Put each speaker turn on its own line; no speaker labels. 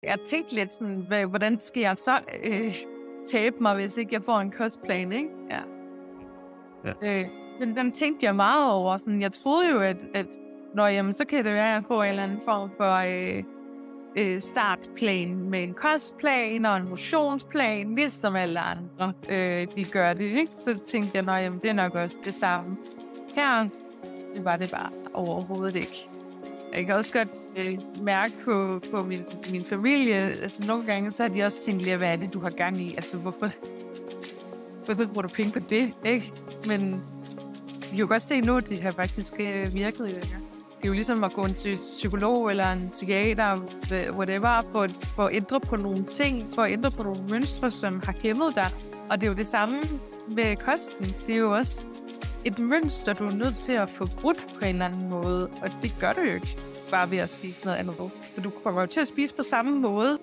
Jeg tænkte lidt sådan, hvordan skal jeg så tabe mig, hvis ikke jeg får en kostplan, ikke? Ja.
Ja.
Den tænkte jeg meget over. Sådan, jeg troede jo, at jamen, så kan det være, at jeg får en eller anden form for startplan med en kostplan og en motionsplan, ligesom alle andre de gør det, ikke? Så tænkte jeg, jamen, det er nok også det samme. Her, det var det bare overhovedet ikke. Jeg kan også godt mærke på min familie, altså nogle gange, så har de også tænkt, hvad er det, du har gang i? Altså, hvorfor bruger du penge på det, ikke? Men vi kan jo godt se nu, at det har faktisk virket i det her. Det er jo ligesom at gå til psykolog eller en psykiater, whatever, for at ændre på nogle ting, for at ændre på nogle mønstre, som har hæmmet dig. Og det er jo det samme med kosten. Det er jo også et mønster, du er nødt til at få brudt på en eller anden måde, og det gør du jo ikke bare ved at spise noget andet. Så du kommer jo til at spise på samme måde,